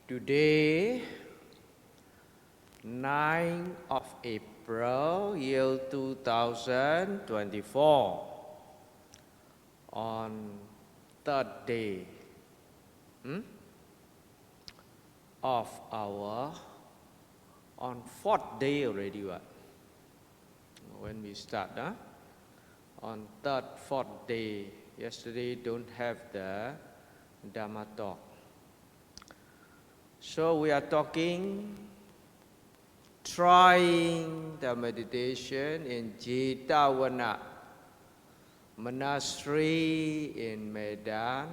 Today, 9th of April, year 2024, on third day of our, on fourth day already, when we start, on third, fourth day. Yesterday don't have the Dhamma talk. So we are trying the meditation in Jetavana Monastery in Medan,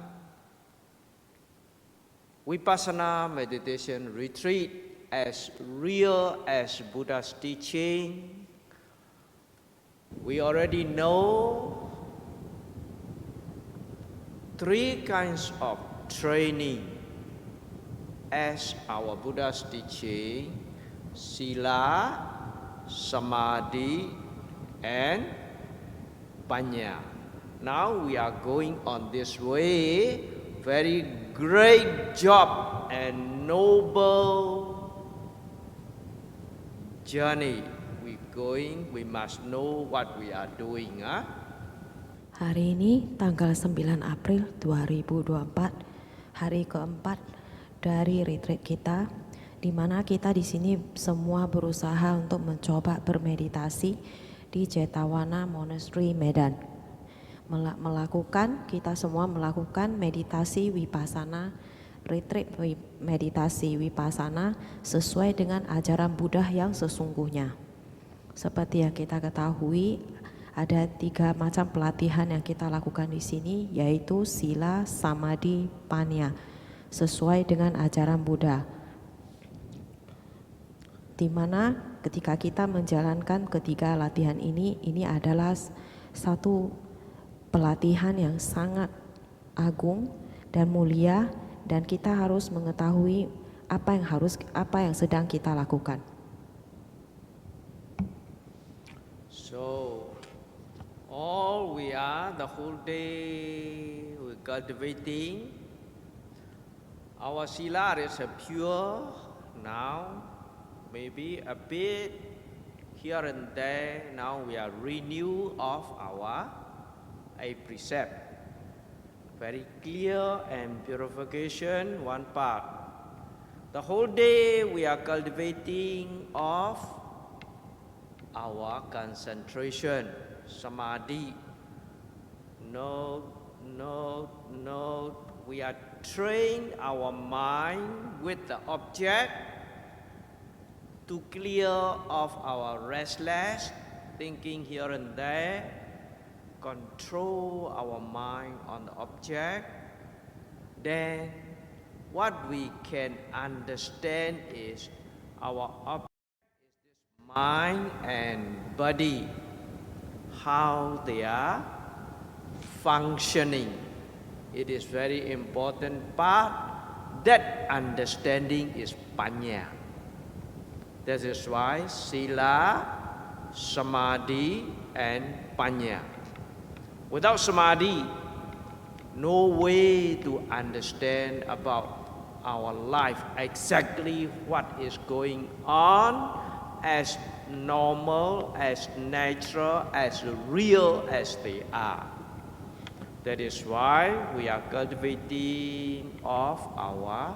Vipassana meditation retreat as real as Buddha's teaching. We already know three kinds of training as our Buddha's teaching: Sila, Samadhi, and Panya. Now we are going on this way. Very great job and noble journey. We must know what we are doing. Hari ini tanggal 9 April 2024, hari keempat dari retreat kita, di mana kita di sini semua berusaha untuk mencoba bermeditasi di Jetavana Monastery Medan. Kita semua melakukan meditasi Vipassana, retreat meditasi Vipassana sesuai dengan ajaran Buddha yang sesungguhnya. Seperti yang kita ketahui, ada 3 macam pelatihan yang kita lakukan di sini, yaitu Sila, Samadhi, Panya, sesuai dengan ajaran Buddha. Di mana ketika kita menjalankan ketiga latihan ini adalah satu pelatihan yang sangat agung dan mulia, dan kita harus mengetahui apa yang sedang kita lakukan. So, all we are the whole day we cultivating our sila is pure now, maybe a bit here and there. Now we are renew of our precept, very clear and purification one part. The whole day we are cultivating of our concentration, samadhi. No. We are train our mind with the object to clear of our restless thinking here and there, control our mind on the object. Then what we can understand is our object is this mind and body, how they are functioning. It is very important part. That understanding is Panya. That is why Sila, Samadhi, and Panya. Without Samadhi, no way to understand about our life, exactly what is going on, as normal, as natural, as real as they are. That is why we are cultivating of our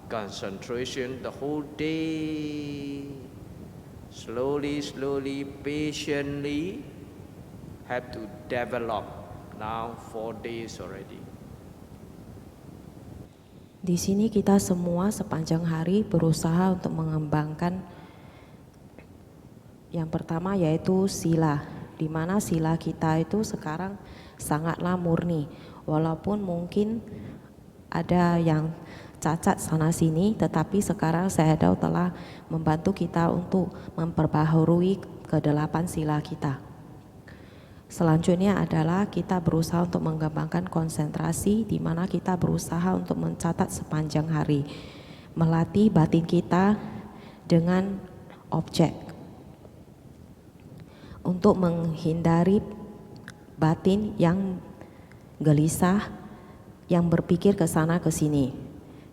concentration the whole day. Slowly, patiently have to develop. Now 4 days already. Di sini kita semua sepanjang hari berusaha untuk mengembangkan yang pertama, yaitu sila, di mana sila kita itu sekarang sangatlah murni. Walaupun mungkin ada yang cacat sana sini, tetapi sekarang Sayadaw telah membantu kita untuk memperbaharui ke-8 sila kita. Selanjutnya adalah kita berusaha untuk mengembangkan konsentrasi, di mana kita berusaha untuk mencatat sepanjang hari, melatih batin kita dengan objek untuk menghindari batin yang gelisah, yang berpikir ke sana ke sini.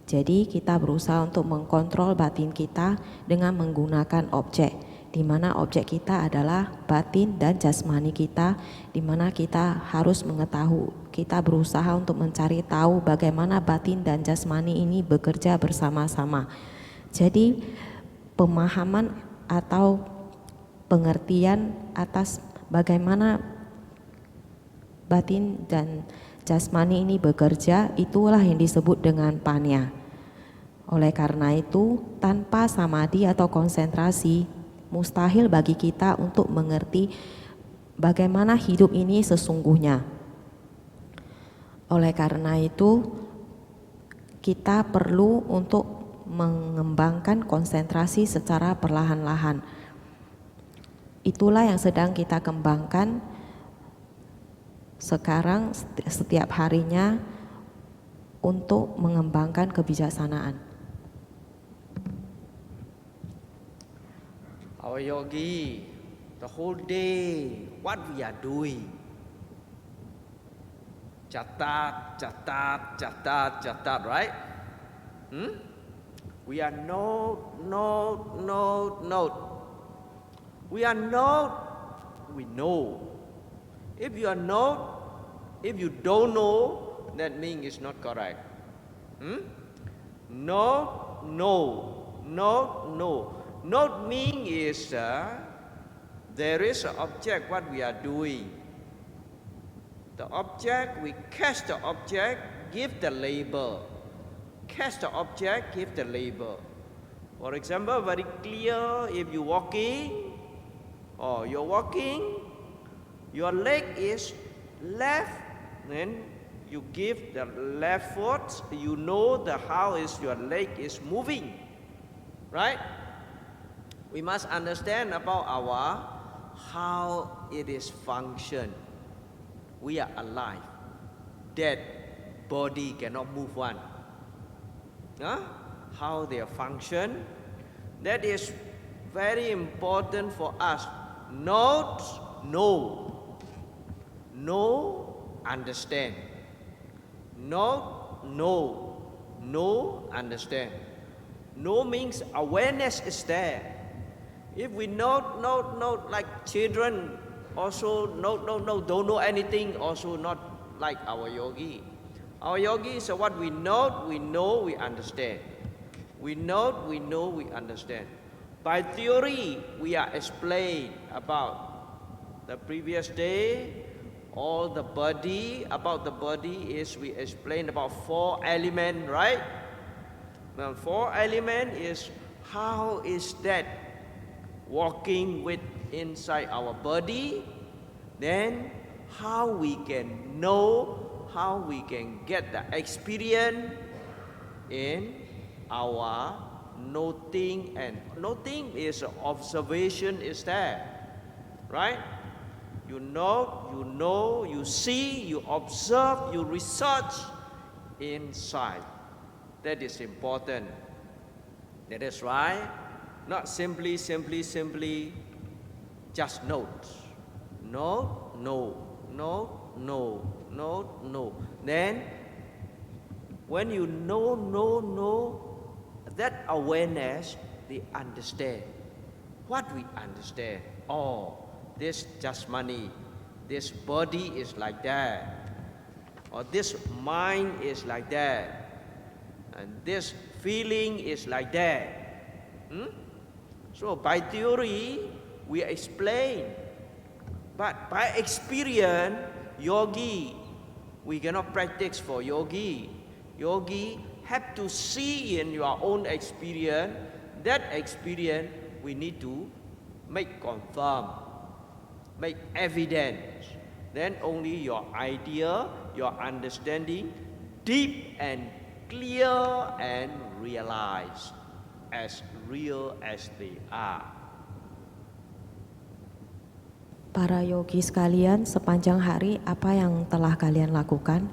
Jadi kita berusaha untuk mengkontrol batin kita dengan menggunakan objek, di mana objek kita adalah batin dan jasmani kita, di mana kita harus mengetahui, kita berusaha untuk mencari tahu bagaimana batin dan jasmani ini bekerja bersama-sama. Jadi pemahaman atau pengertian atas bagaimana batin dan jasmani ini bekerja, itulah yang disebut dengan panya. Oleh karena itu, tanpa samadhi atau konsentrasi, mustahil bagi kita untuk mengerti bagaimana hidup ini sesungguhnya. Oleh karena itu, kita perlu untuk mengembangkan konsentrasi secara perlahan-lahan. Itulah yang sedang kita kembangkan sekarang setiap harinya untuk mengembangkan kebijaksanaan. Our yogi, the whole day, what we are doing? Jatat, jatat, jatat, jatat, right? We are note, note, note, note. We are note, we know. If you are note, if you don't know, that means it's not correct. Note, no. Note, no. Note means is there is an object what we are doing. The object, we catch the object, give the label. Catch the object, give the label. For example, very clear, if you're walking, your leg is left, then you give the left foot, you know how is your leg is moving, right? We must understand about how it is function. We are alive. Dead body cannot move one. How they function, that is very important for us. Not know, understand. Not know, understand. Know means awareness is there. If we note like children, also don't know anything, also not like our yogi. Our yogi is what we know, we understand. We know, we understand. By theory, we are explained about the previous day, all the body, about the body is we explained about 4 elements, right? Now 4 elements is how is that walking with inside our body, then how we can know, how we can get the experience in our noting, and noting is observation is there, right? You know, you see, you observe, you research inside. That is important. That is right. Not simply just note. No. Then when you know, that awareness, they understand. What we understand? Oh, this jasmani, this body is like that, or this mind is like that, and this feeling is like that. So by theory, we explain, but by experience, yogi, we cannot practice for yogi. Yogi have to see in your own experience. That experience we need to make confirm, make evidence. Then only your idea, your understanding, deep and clear and realized as real as they are. Para yogi sekalian, sepanjang hari apa yang telah kalian lakukan?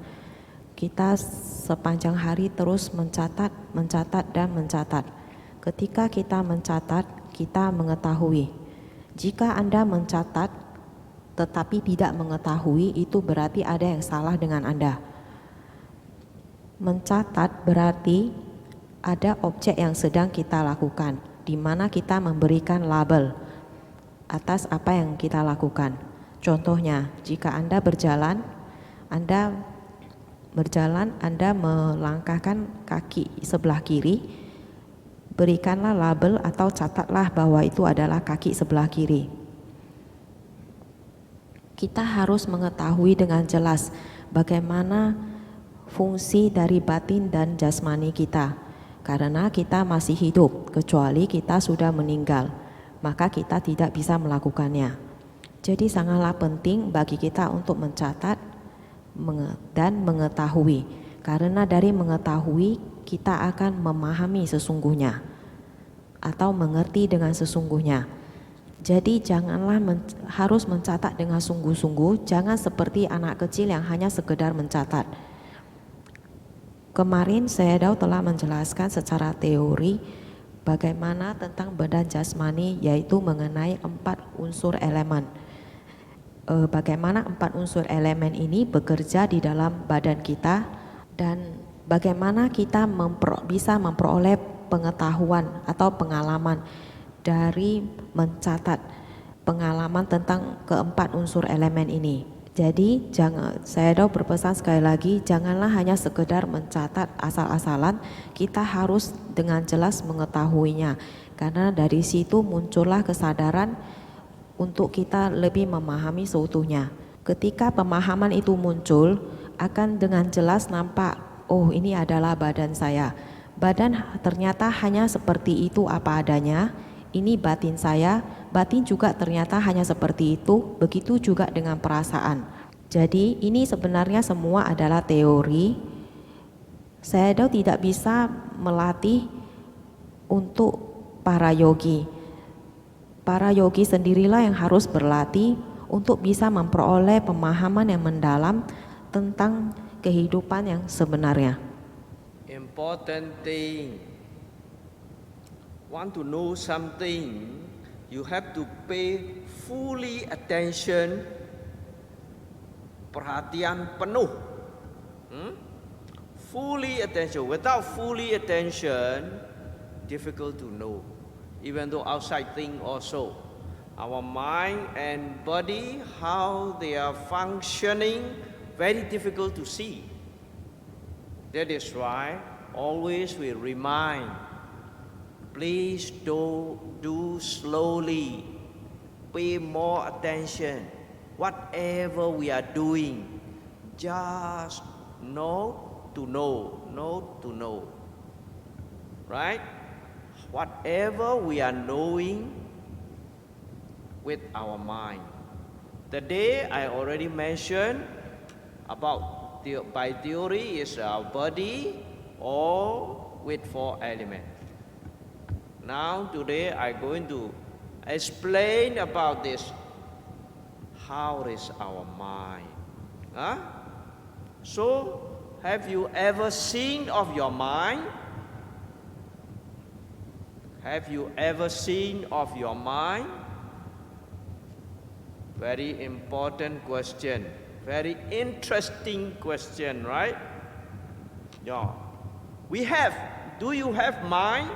Kita sepanjang hari terus mencatat. Ketika kita mencatat, kita mengetahui. Jika Anda mencatat tetapi tidak mengetahui, itu berarti ada yang salah dengan Anda. Mencatat berarti ada objek yang sedang kita lakukan, di mana kita memberikan label atas apa yang kita lakukan. Contohnya, jika Anda berjalan, Anda melangkahkan kaki sebelah kiri, berikanlah label atau catatlah bahwa itu adalah kaki sebelah kiri. Kita harus mengetahui dengan jelas bagaimana fungsi dari batin dan jasmani kita. Karena kita masih hidup, kecuali kita sudah meninggal, maka kita tidak bisa melakukannya. Jadi sangatlah penting bagi kita untuk mencatat dan mengetahui. Karena dari mengetahui kita akan memahami sesungguhnya atau mengerti dengan sesungguhnya. Jadi janganlah harus mencatat dengan sungguh-sungguh, jangan seperti anak kecil yang hanya sekedar mencatat. Kemarin saya telah menjelaskan secara teori bagaimana tentang badan jasmani, yaitu mengenai 4 unsur elemen. Bagaimana 4 unsur elemen ini bekerja di dalam badan kita dan bagaimana kita bisa memperoleh pengetahuan atau pengalaman dari mencatat pengalaman tentang keempat unsur elemen ini. Jadi saya berpesan sekali lagi, janganlah hanya sekedar mencatat asal-asalan, kita harus dengan jelas mengetahuinya. Karena dari situ muncullah kesadaran untuk kita lebih memahami seutuhnya. Ketika pemahaman itu muncul, akan dengan jelas nampak, oh ini adalah badan saya. Badan ternyata hanya seperti itu apa adanya, ini batin saya, batin juga ternyata hanya seperti itu, begitu juga dengan perasaan. Jadi ini sebenarnya semua adalah teori. Saya tidak bisa melatih untuk para yogi. Para yogi sendirilah yang harus berlatih untuk bisa memperoleh pemahaman yang mendalam tentang kehidupan yang sebenarnya. Important thing, want to know something, you have to pay fully attention, perhatian penuh. Fully attention. Without fully attention, difficult to know. Even though outside thing also, our mind and body, how they are functioning, very difficult to see. That is why always we remind, please do slowly, pay more attention. Whatever we are doing, just know to know. Right? Whatever we are knowing with our mind. Today I already mentioned about by theory is our body or with 4 elements. Now today I'm going to explain about this. How is our mind? So have you ever seen of your mind? Have you ever seen of your mind? Very important question. Very interesting question, right? Yeah. We have. Do you have mind?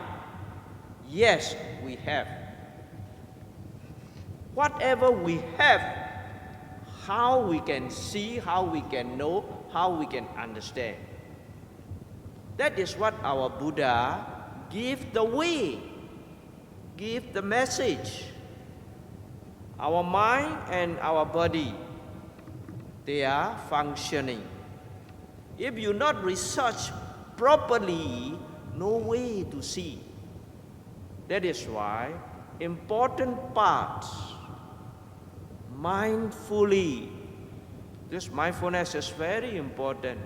Yes, we have. Whatever we have, how we can see, how we can know, how we can understand. That is what our Buddha give the way, give the message. Our mind and our body, they are functioning. If you not research properly, no way to see. That is why important parts, mindfully, this mindfulness is very important.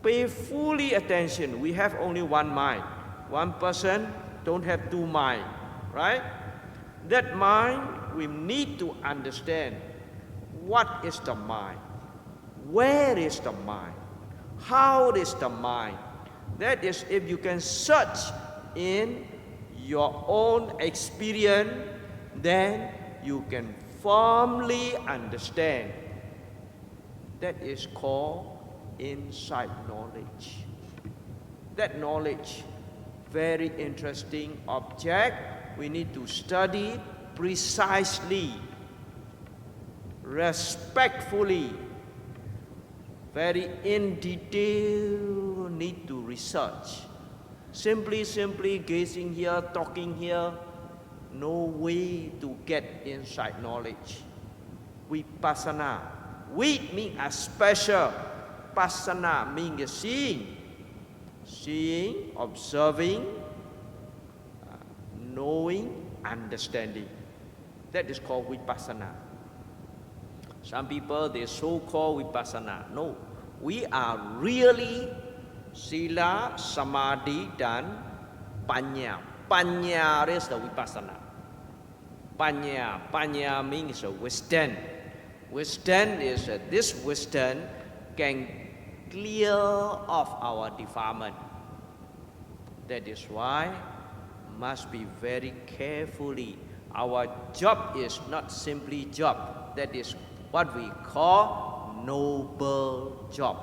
Pay fully attention. We have only one mind. One person don't have 2 minds, right? That mind, we need to understand what is the mind, where is the mind, how is the mind. That is, if you can search in your own experience, then you can firmly understand. That is called insight knowledge. That knowledge, very interesting object, we need to study precisely, respectfully, very in detail, need to research. Simply gazing here, talking here, no way to get inside knowledge. Vipassana. Vid means a special. Passana means seeing. Seeing, observing, knowing, understanding. That is called vipassana. Some people, they so-called vipassana. No, we are really sila, samadhi, dan panya. Panya is the vipassana. Panya means wisdom. Wisdom is this wisdom can clear off our defilement. That is why must be very carefully. Our job is not simply job. That is what we call noble job.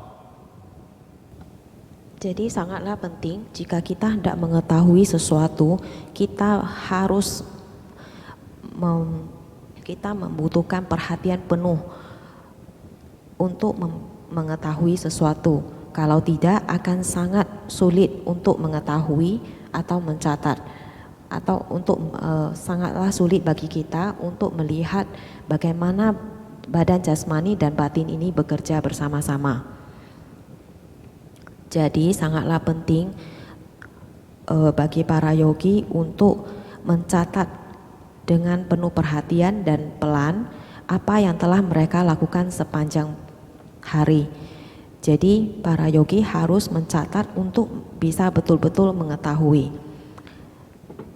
Jadi sangatlah penting jika kita hendak mengetahui sesuatu, kita harus kita membutuhkan perhatian penuh untuk mengetahui sesuatu. Kalau tidak, akan sangat sulit untuk mengetahui atau mencatat, atau sangatlah sulit bagi kita untuk melihat bagaimana badan jasmani dan batin ini bekerja bersama-sama. Jadi sangatlah penting bagi para yogi untuk mencatat dengan penuh perhatian dan pelan apa yang telah mereka lakukan sepanjang hari. Jadi para yogi harus mencatat untuk bisa betul-betul mengetahui.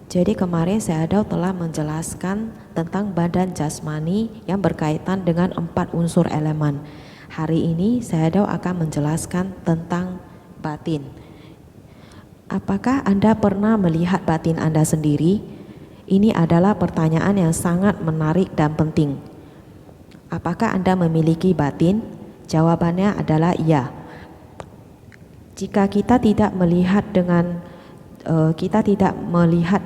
Jadi kemarin Sayadaw telah menjelaskan tentang badan jasmani yang berkaitan dengan 4 unsur elemen. Hari ini Sayadaw akan menjelaskan tentang batin. Apakah Anda pernah melihat batin Anda sendiri? Ini adalah pertanyaan yang sangat menarik dan penting. Apakah Anda memiliki batin? Jawabannya adalah iya. Jika kita tidak melihat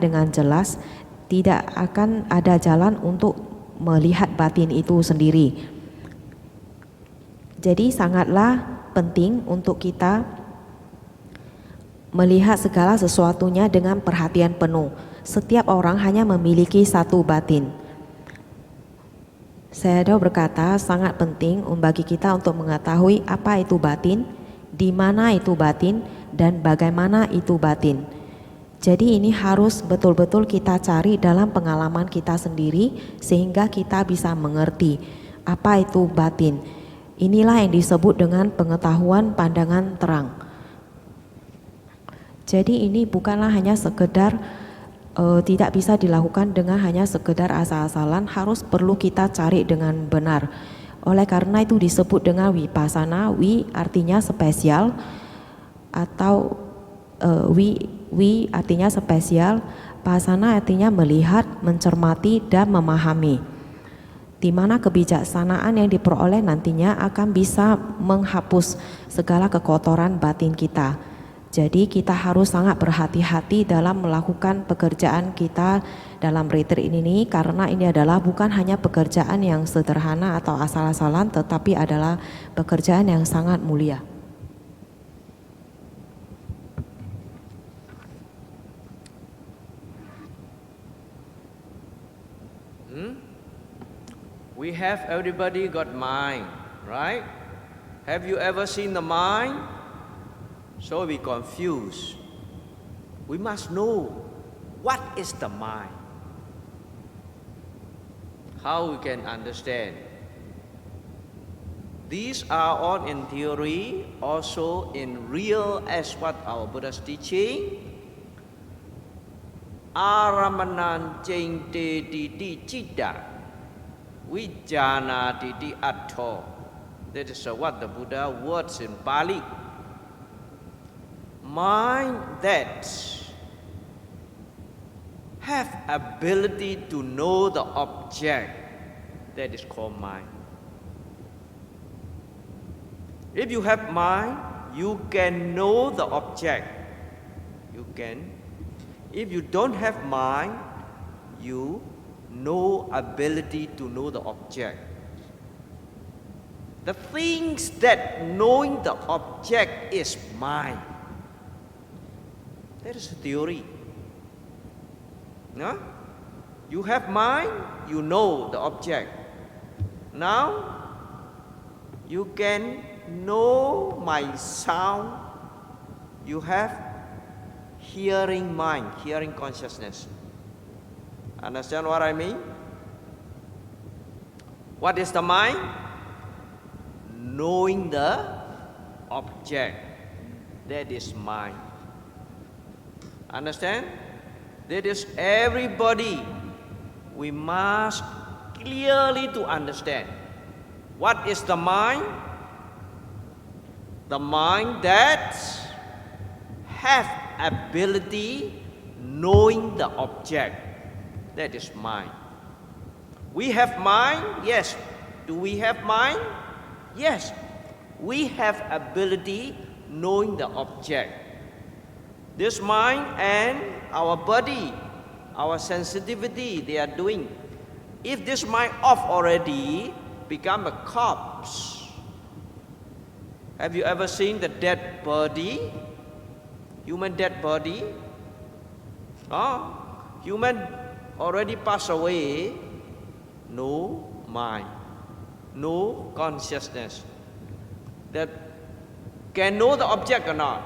dengan jelas, tidak akan ada jalan untuk melihat batin itu sendiri. Jadi sangatlah penting untuk kita melihat segala sesuatunya dengan perhatian penuh. Setiap orang hanya memiliki satu batin. Sayadaw berkata sangat penting bagi kita untuk mengetahui apa itu batin, di mana itu batin, dan bagaimana itu batin. Jadi ini harus betul-betul kita cari dalam pengalaman kita sendiri sehingga kita bisa mengerti apa itu batin. Inilah yang disebut dengan pengetahuan pandangan terang. Jadi ini bukanlah hanya sekedar tidak bisa dilakukan dengan hanya sekedar asal-asalan, harus perlu kita cari dengan benar. Oleh karena itu disebut dengan vipassana. Vi artinya spesial, atau vi artinya spesial, pasana artinya melihat, mencermati, dan memahami. Di mana kebijaksanaan yang diperoleh nantinya akan bisa menghapus segala kekotoran batin kita. Jadi kita harus sangat berhati-hati dalam melakukan pekerjaan kita dalam retreat ini, karena ini adalah bukan hanya pekerjaan yang sederhana atau asal-asalan, tetapi adalah pekerjaan yang sangat mulia. We have everybody got mind, right? Have you ever seen the mind? So we confused. We must know what is the mind. How we can understand? These are all in theory, also in real, as what our Buddha's teaching. Aramanan cengte didi cida, wijana didi atho. That is what the Buddha words in Pali. Mind that have ability to know the object, that is called mind. If you have mind, you can know the object. You can. If you don't have mind, you no ability to know the object. The things that knowing the object is mind. That is a theory. No? You have mind, you know the object. Now, you can know my sound. You have hearing mind, hearing consciousness. Understand what I mean? What is the mind? Knowing the object. That is mind. Understand? That is everybody. We must clearly to understand. What is the mind? The mind that have ability knowing the object. That is mind. We have mind, yes. Do we have mind? Yes. We have ability knowing the object. This mind and our body, our sensitivity, they are doing. If this mind off already, become a corpse. Have you ever seen the dead body? Human dead body? Oh, human already passed away. No mind, no consciousness. That can know the object or not?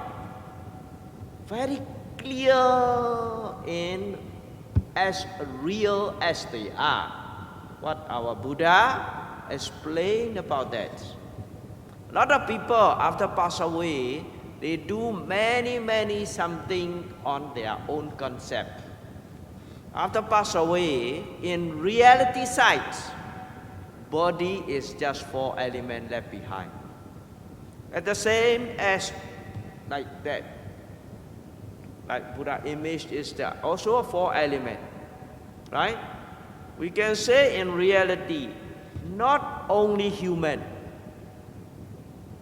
Very clear and as real as they are. What our Buddha explained about that. A lot of people after pass away, they do many something on their own concept. After pass away, in reality side, body is just 4 elements left behind. At the same as like that. Like Buddha image is there, also a 4 element, right? We can say in reality, not only human,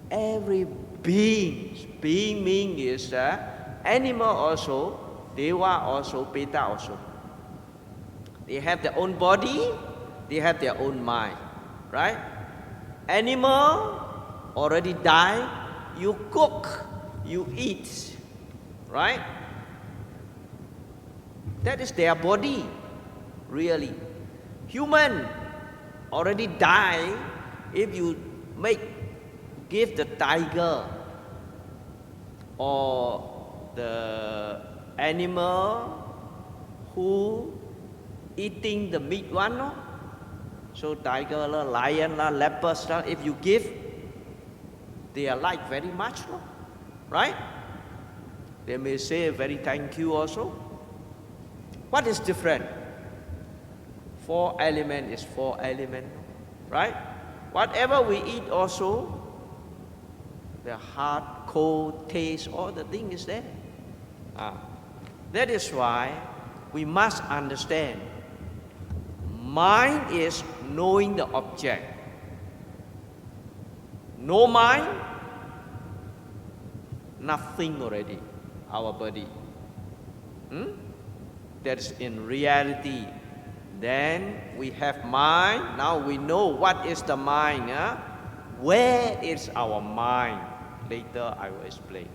every being means animal also, Deva also, Peta also. They have their own body, they have their own mind, right? Animal already die, you cook, you eat, right? That is their body, really. Human already die. If you give the tiger or the animal who eating the meat one, no? So tiger, lion, leopards, if you give, they are like very much, no? Right? They may say very thank you also. What is different? 4 element is 4 element, right? Whatever we eat also, the hot, cold, taste, all the thing is there. That is why we must understand. Mind is knowing the object. No mind, nothing already, our body. That is in reality. Then we have mind. Now we know what is the mind. Where is our mind? Later I will explain.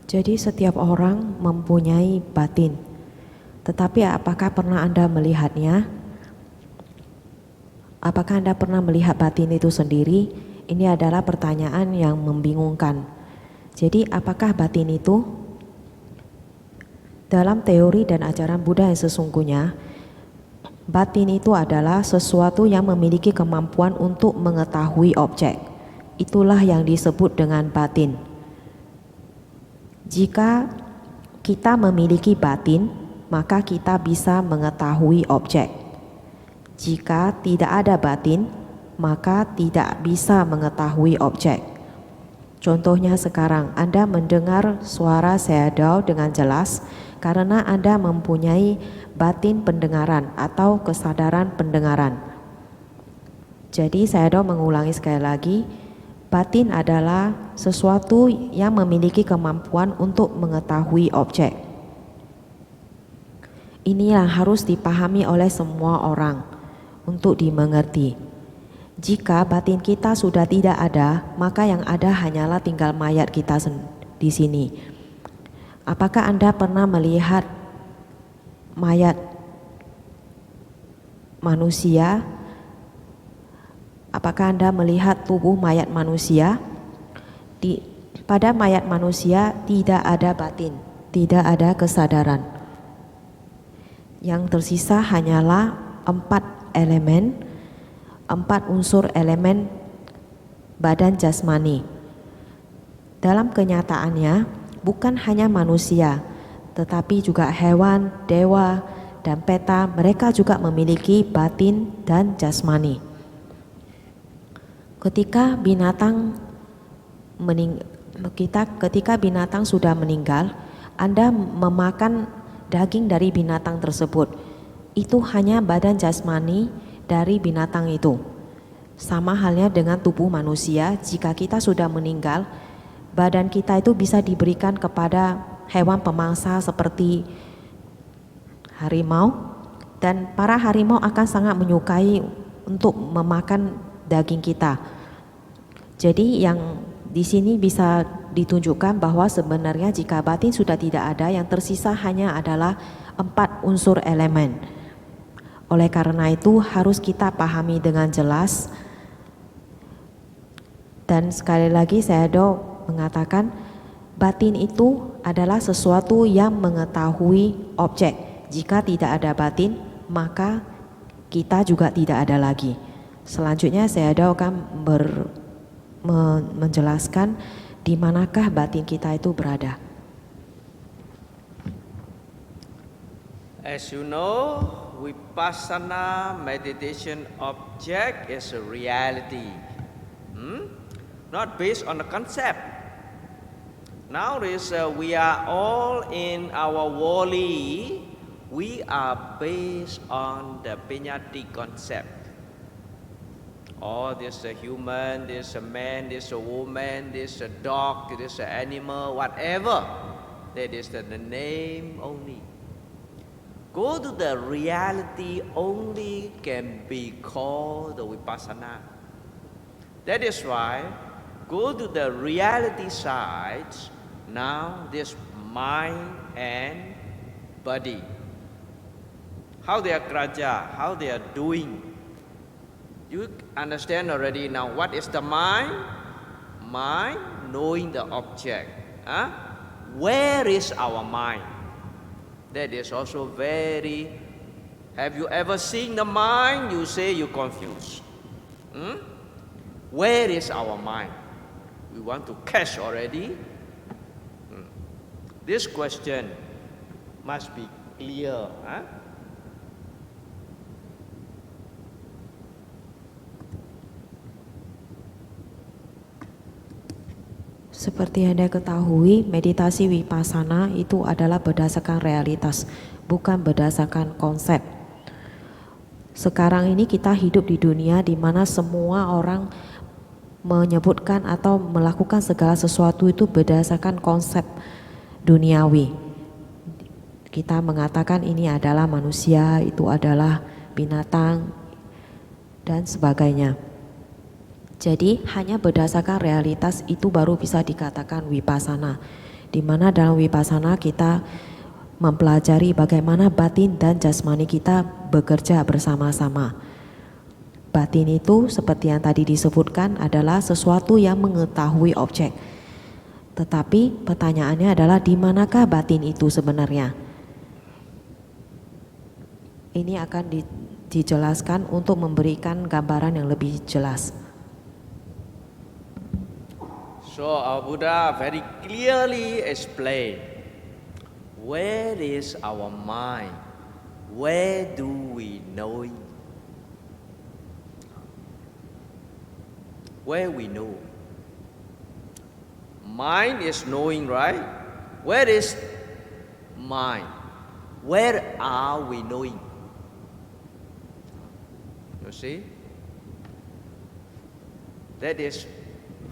Jadi setiap orang mempunyai batin. Tetapi apakah pernah Anda melihatnya? Apakah Anda pernah melihat batin itu sendiri? Ini adalah pertanyaan yang membingungkan. Jadi apakah batin itu? Dalam teori dan ajaran Buddha yang sesungguhnya, batin itu adalah sesuatu yang memiliki kemampuan untuk mengetahui objek. Itulah yang disebut dengan batin. Jika kita memiliki batin, maka kita bisa mengetahui objek. Jika tidak ada batin, maka tidak bisa mengetahui objek. Contohnya sekarang Anda mendengar suara Sayadaw dengan jelas karena Anda mempunyai batin pendengaran atau kesadaran pendengaran. Jadi Sayadaw mengulangi sekali lagi, Batin adalah sesuatu yang memiliki kemampuan untuk mengetahui objek. Ini yang harus dipahami oleh semua orang untuk dimengerti. Jika batin kita sudah tidak ada, maka yang ada hanyalah tinggal mayat kita di sini. Apakah Anda pernah melihat mayat manusia? Apakah Anda melihat tubuh mayat manusia? Pada mayat manusia tidak ada batin, tidak ada kesadaran. Yang tersisa hanyalah 4 unsur elemen badan jasmani. Dalam kenyataannya, bukan hanya manusia, tetapi juga hewan, dewa, dan peta, mereka juga memiliki batin dan jasmani. Ketika binatang sudah meninggal, Anda memakan daging dari binatang tersebut. Itu hanya badan jasmani dari binatang itu. Sama halnya dengan tubuh manusia, jika kita sudah meninggal, badan kita itu bisa diberikan kepada hewan pemangsa seperti harimau, dan para harimau akan sangat menyukai untuk memakan daging kita. Jadi yang di sini bisa ditunjukkan bahwa sebenarnya jika batin sudah tidak ada, yang tersisa hanya adalah 4 unsur elemen. Oleh karena itu harus kita pahami dengan jelas. Dan sekali lagi saya mengatakan batin itu adalah sesuatu yang mengetahui objek. Jika tidak ada batin, maka kita juga tidak ada lagi. Selanjutnya saya akan menjelaskan di manakah batin kita itu berada. As you know, Vipassana meditation object is a reality, not based on the concept. Nowadays, we are all in our worldly, we are based on the Pinyati concept. Oh, this is a human, this is a man, this is a woman, this is a dog, this is an animal, whatever. That is the name only. Go to the reality only can be called the Vipassana. That is why go to the reality sides. Now this mind and body. How they are kraja, how they are doing. You understand already now what is the mind? Mind, knowing the object. Where is our mind? That is also very. Have you ever seen the mind? You say you confused. Where is our mind? We want to catch already. This question must be clear. Seperti yang Anda ketahui, meditasi Vipassana itu adalah berdasarkan realitas, bukan berdasarkan konsep. Sekarang ini kita hidup di dunia di mana semua orang menyebutkan atau melakukan segala sesuatu itu berdasarkan konsep duniawi. Kita mengatakan ini adalah manusia, itu adalah binatang, dan sebagainya. Jadi hanya berdasarkan realitas itu baru bisa dikatakan Vipassana. Di mana dalam Vipassana kita mempelajari bagaimana batin dan jasmani kita bekerja bersama-sama. Batin itu seperti yang tadi disebutkan adalah sesuatu yang mengetahui objek. Tetapi pertanyaannya adalah di manakah batin itu sebenarnya? Ini akan dijelaskan untuk memberikan gambaran yang lebih jelas. So our Buddha very clearly explained, where is our mind? Where do we know it? Where we know? Mind is knowing, right? Where is mind? Where are we knowing? You see? That is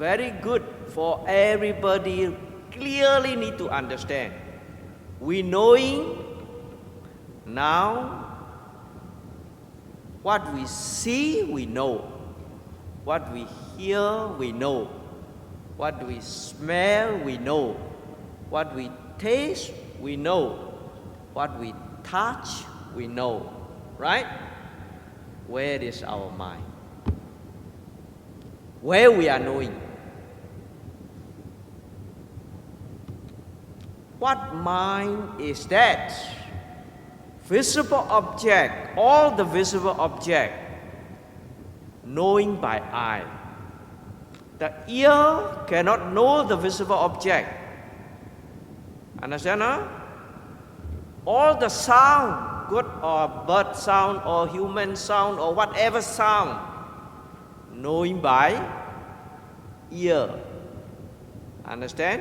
very good for everybody clearly need to understand. We knowing now what we see, we know. What we hear, we know. What we smell, we know. What we taste, we know. What we touch, we know. Right? Where is our mind? Where we are knowing? What mind is that? Visible object, all the visible object, knowing by eye. The ear cannot know the visible object. Understand? Huh? All the sound, good or bird sound or human sound or whatever sound, knowing by ear. Understand?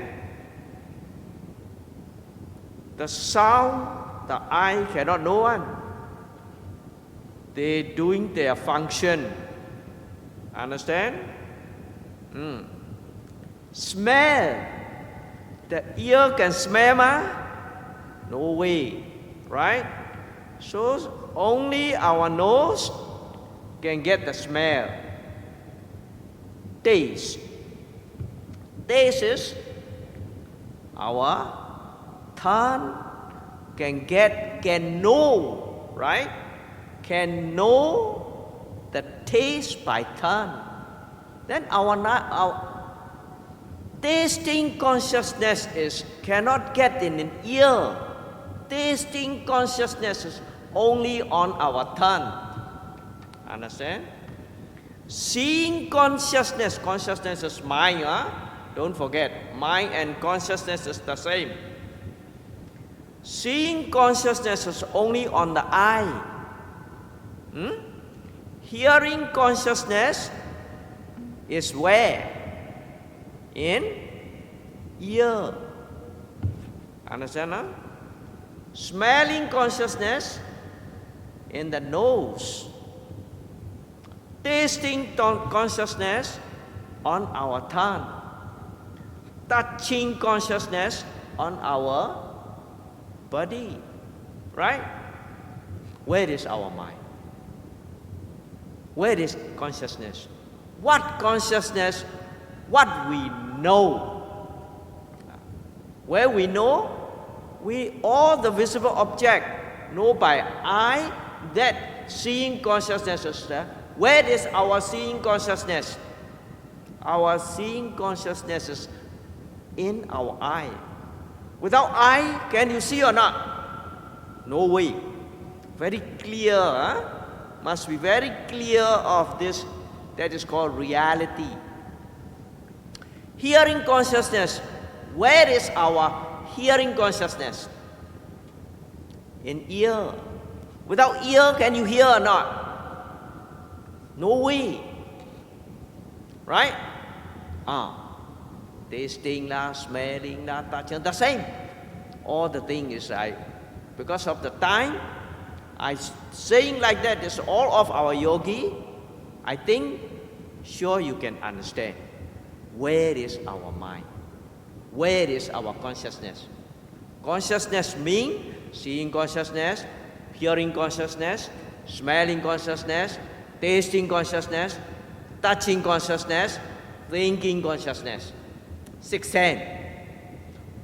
The sound, the eye cannot know one. They doing their function. Understand? Smell. The ear can smell, ma? No way. Right? So only our nose can get the smell. Taste. Taste is our tongue can know, right? Can know the taste by tongue. Then our tasting consciousness cannot get in an ear. Tasting consciousness is only on our tongue. Understand? Seeing consciousness is mind. Don't forget, mind and consciousness is the same. Seeing consciousness is only on the eye. Hearing consciousness is where? In ear. Understand? Huh? Smelling consciousness in the nose. Tasting consciousness on our tongue. Touching consciousness on our body. Right? Where is our mind? Where is consciousness? What consciousness? What we know. Where we know? We all the visible object know by eye. That seeing consciousness is there. Where is our seeing consciousness? Our seeing consciousness is in our eye. Without eye, can you see or not? No way. Very clear. Must be very clear of this. That is called reality. Hearing consciousness. Where is our hearing consciousness? In ear. Without ear, can you hear or not? No way. Right? Tasting la, smelling la, touching, the same. All the thing is because of the time, I saying like that is all of our yogi. I think sure you can understand. Where is our mind? Where is our consciousness? Consciousness means seeing consciousness, hearing consciousness, smelling consciousness, tasting consciousness, touching consciousness, thinking consciousness. 6 sense.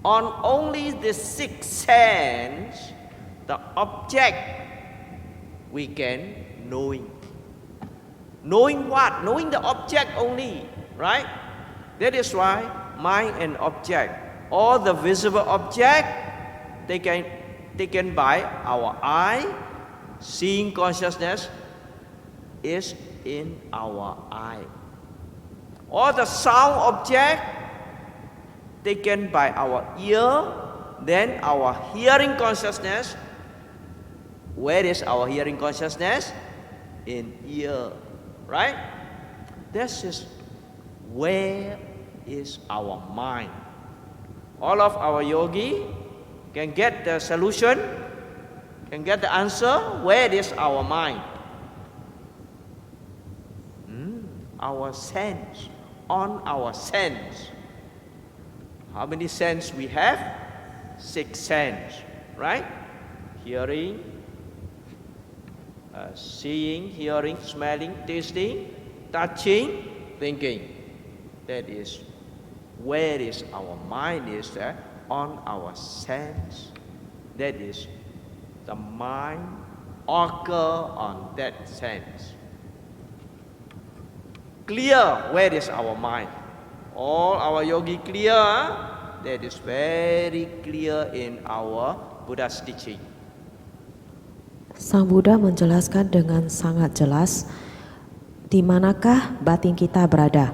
On only the 6 sense, the object we can knowing. Knowing what? Knowing the object only, right? That is why mind and object, all the visible object, taken by our eye, seeing consciousness is in our eye. All the sound object taken by our ear, then our hearing consciousness. Where is our hearing consciousness? In ear, right? This is where is our mind. All of our yogi can get the solution, can get the answer. Where is our mind? Our sense. on our sense. How many sense we have? 6 sense, right? Hearing, seeing, hearing, smelling, tasting, touching, thinking. That is where is our mind is on our sense. That is the mind occur on that sense. Clear where is our mind. All our yogi clear. That is very clear in our Buddha's teaching. Sang Buddha menjelaskan dengan sangat jelas di manakah batin kita berada.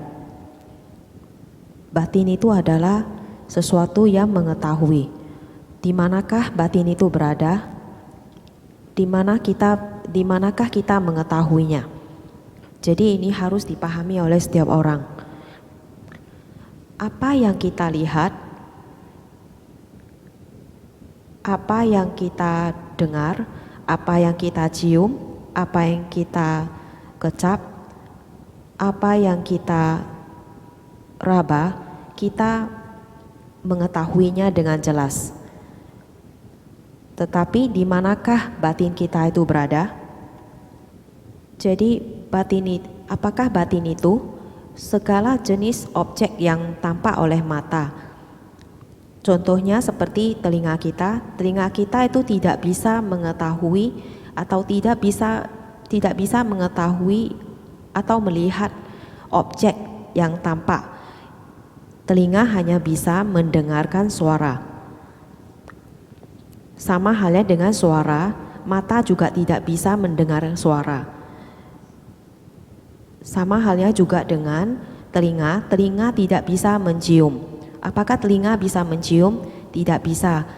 Batin itu adalah sesuatu yang mengetahui. Di manakah batin itu berada? Di manakah kita mengetahuinya? Jadi ini harus dipahami oleh setiap orang. Apa yang kita lihat, apa yang kita dengar, apa yang kita cium, apa yang kita kecap, apa yang kita raba, kita mengetahuinya dengan jelas. Tetapi di manakah batin kita itu berada? Jadi apakah batin itu segala jenis objek yang tampak oleh mata? Contohnya seperti telinga kita itu tidak bisa mengetahui atau tidak bisa mengetahui atau melihat objek yang tampak. Telinga hanya bisa mendengarkan suara. Sama halnya dengan suara, mata juga tidak bisa mendengar suara. Sama halnya juga dengan telinga tidak bisa mencium. Apakah telinga bisa mencium? Tidak bisa.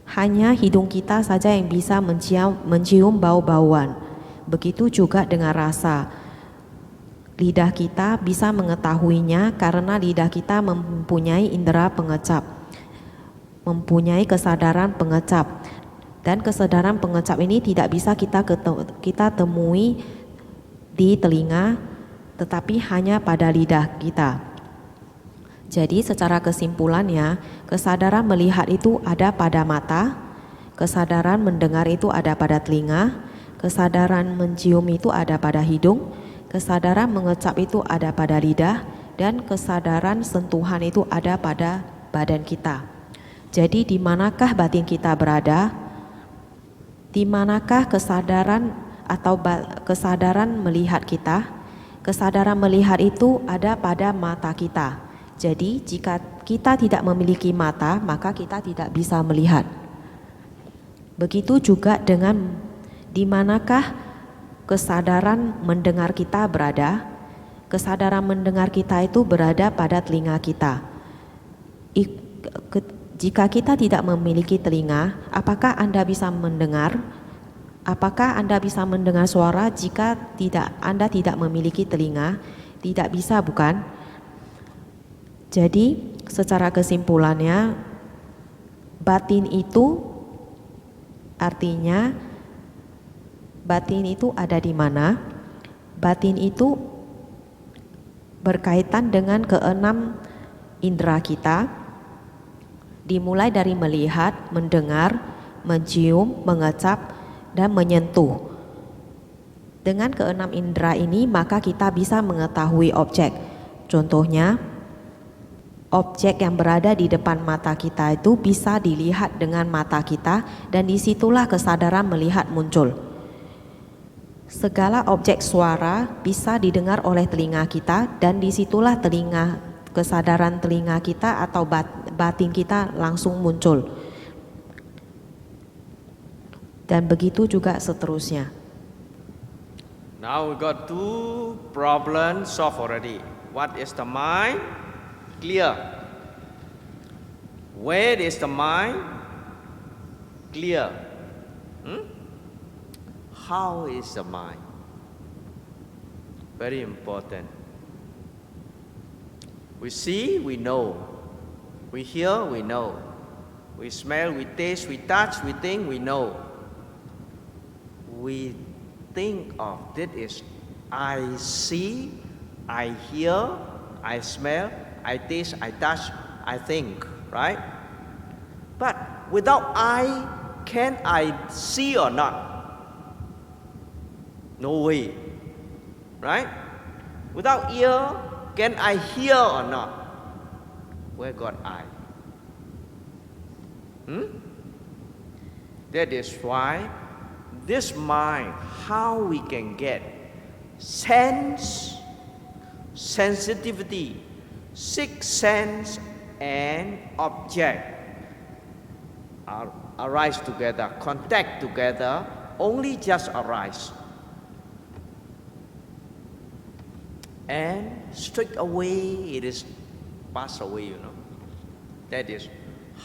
Hanya hidung kita saja yang bisa mencium bau-bauan. Begitu juga dengan rasa. Lidah kita bisa mengetahuinya karena lidah kita mempunyai indera pengecap, mempunyai kesadaran pengecap. Dan kesadaran pengecap ini tidak bisa kita temui di telinga, tetapi hanya pada lidah kita. Jadi secara kesimpulannya, kesadaran melihat itu ada pada mata, kesadaran mendengar itu ada pada telinga, kesadaran mencium itu ada pada hidung, kesadaran mengecap itu ada pada lidah, dan kesadaran sentuhan itu ada pada badan kita. Jadi di manakah batin kita berada? Di manakah kesadaran atau kesadaran melihat kita? Kesadaran melihat itu ada pada mata kita. Jadi jika kita tidak memiliki mata, maka kita tidak bisa melihat. Begitu juga dengan di manakah kesadaran mendengar kita berada. Kesadaran mendengar kita itu berada pada telinga kita. Jika kita tidak memiliki telinga, apakah Anda bisa mendengar? Apakah Anda bisa mendengar suara jika Anda tidak memiliki telinga? Tidak bisa, bukan? Jadi secara kesimpulannya, batin itu artinya batin itu ada di mana? Batin itu berkaitan dengan keenam indera kita, dimulai dari melihat, mendengar, mencium, mengecap, dan menyentuh. Dengan keenam indera ini maka kita bisa mengetahui objek. Contohnya, objek yang berada di depan mata kita itu bisa dilihat dengan mata kita, dan disitulah kesadaran melihat muncul. Segala objek suara bisa didengar oleh telinga kita, dan disitulah kesadaran telinga kita atau batin kita langsung muncul. Dan begitu juga seterusnya. Now we got 2 problems solved already. What is the mind? Clear. Where is the mind? Clear. How is the mind? Very important. We see, we know. We hear, we know. We smell, we taste, we touch, we think, we know. We think of that is I see, I hear, I smell, I taste, I touch, I think, right? But without eye, can I see or not? No way, right? Without ear, can I hear or not? Where got eye? That is why this mind, how we can get sense, sensitivity, sixth sense and object arise together, contact together, only just arise. And straight away it is pass away, That is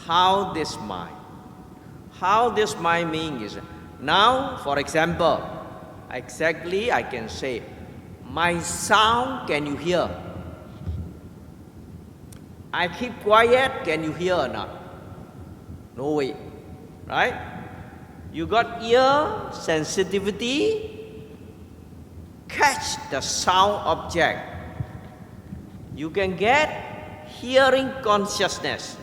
how this mind means is, now for example, exactly I can say, my sound can you hear? I keep quiet, can you hear or not? No way, right? You got ear sensitivity, catch the sound object. You can get hearing consciousness.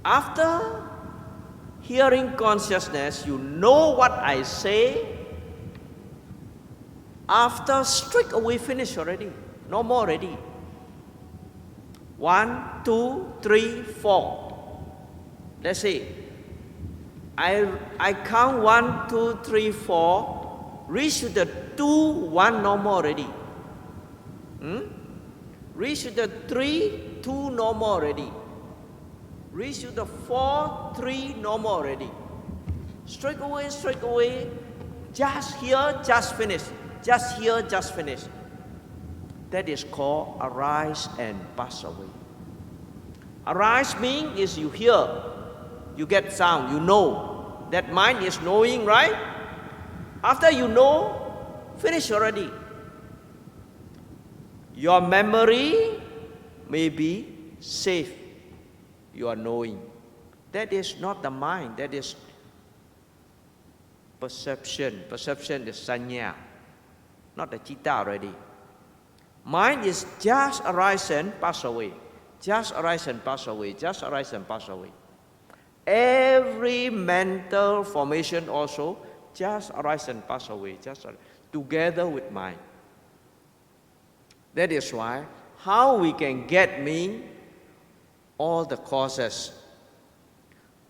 After hearing consciousness, you know what I say. After straight away finish already, no more already. 1, 2, 3, 4. Let's see. I count 1, 2, 3, 4. Reach to the 2, 1, no more already. Reach to the 3, 2, no more already. Reach to the 4, 3, no more already. Straight away. Just here, just finish. Just here, just finish. That is called arise and pass away. Arise means is you hear, you get sound, you know. That mind is knowing, right? After you know, finish already. Your memory may be safe. You are knowing. That is not the mind, that is perception. Perception is sanya, not the citta already. Mind is just arise and pass away. Just arise and pass away. Just arise and pass away. Every mental formation also just arise and pass away. Just together with mind. That is why how we can get all the causes.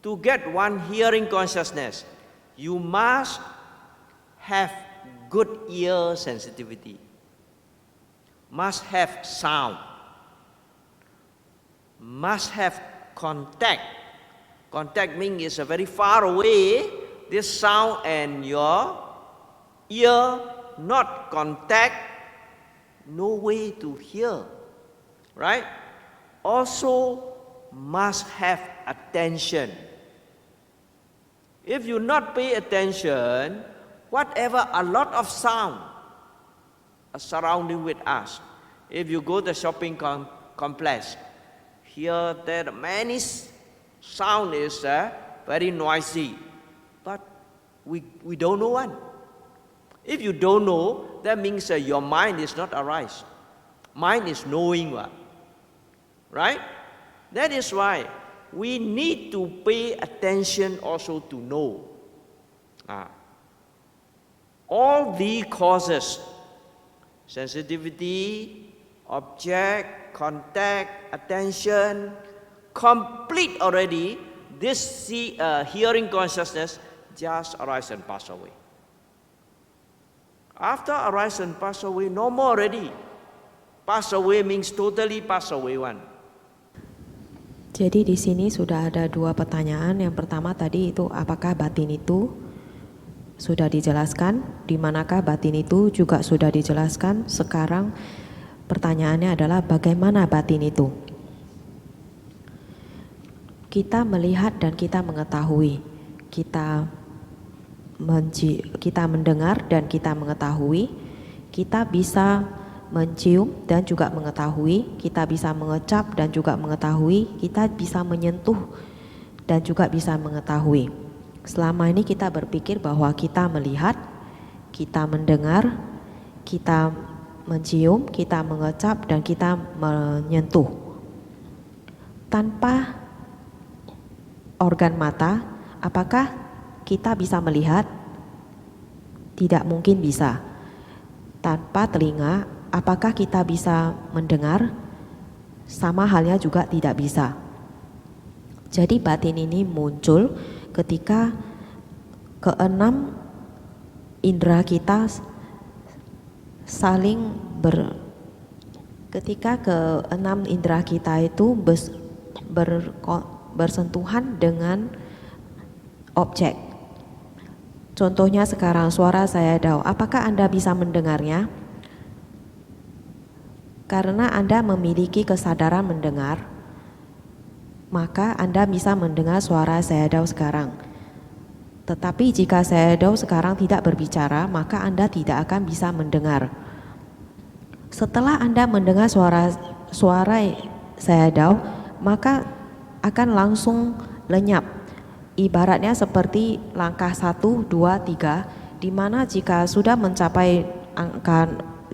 To get one hearing consciousness, you must have good ear sensitivity. Must have sound. Must have contact. Contact means it's a very far away. This sound and your ear not contact, no way to hear. Right? Also must have attention. If you not pay attention, whatever a lot of sound surrounding with us. If you go to the shopping complex, here there many sound is very noisy, but we don't know one. If you don't know, that means your mind is not arise. Mind is knowing what, right? That is why we need to pay attention also to know. All the causes, sensitivity, object, contact, attention, complete already, this hearing consciousness just arise and pass away. After arise and pass away, no more already. Pass away means totally pass away one. Jadi di sini sudah ada dua pertanyaan. Yang pertama tadi itu apakah batin itu sudah dijelaskan, di manakah batin itu juga sudah dijelaskan. Sekarang pertanyaannya adalah bagaimana batin itu? Kita melihat dan kita mengetahui, kita mendengar dan kita mengetahui, kita bisa mencium dan juga mengetahui, kita bisa mengecap dan juga mengetahui, kita bisa menyentuh dan juga bisa mengetahui. Selama ini kita berpikir bahwa kita melihat, kita mendengar, kita mencium, kita mengecap, dan kita menyentuh. Tanpa organ mata, apakah kita bisa melihat? Tidak mungkin bisa. Tanpa telinga, apakah kita bisa mendengar? Sama halnya juga tidak bisa. Jadi batin ini muncul ketika keenam indera kita saling ketika keenam indera kita itu bersentuhan dengan objek. Contohnya sekarang suara saya tahu, apakah Anda bisa mendengarnya? Karena Anda memiliki kesadaran mendengar, maka Anda bisa mendengar suara saya tahu sekarang. Tetapi jika saya tahu sekarang tidak berbicara, maka Anda tidak akan bisa mendengar. Setelah Anda mendengar suara saya tahu, maka akan langsung lenyap. Ibaratnya seperti langkah 1, 2, 3, di mana jika sudah mencapai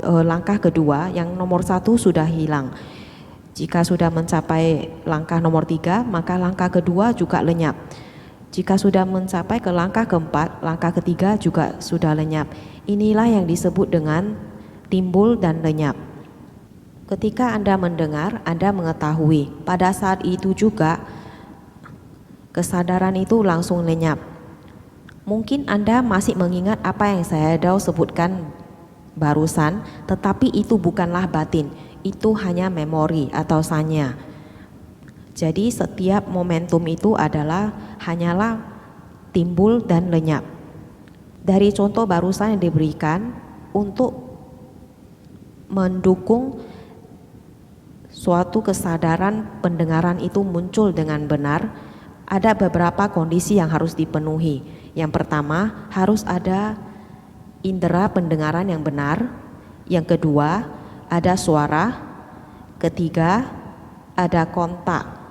langkah kedua, yang nomor 1 sudah hilang. Jika sudah mencapai langkah nomor 3, maka langkah kedua juga lenyap. Jika sudah mencapai ke langkah keempat, langkah ketiga juga sudah lenyap. Inilah yang disebut dengan timbul dan lenyap. Ketika Anda mendengar, Anda mengetahui. Pada saat itu juga kesadaran itu langsung lenyap. Mungkin Anda masih mengingat apa yang saya sebutkan barusan, tetapi itu bukanlah batin, itu hanya memori atau sanya. Jadi setiap momentum itu hanyalah timbul dan lenyap. Dari contoh barusan yang diberikan, untuk mendukung suatu kesadaran pendengaran itu muncul dengan benar, ada beberapa kondisi yang harus dipenuhi. Yang pertama, harus ada indera pendengaran yang benar. Yang kedua, ada suara. Ketiga, ada kontak.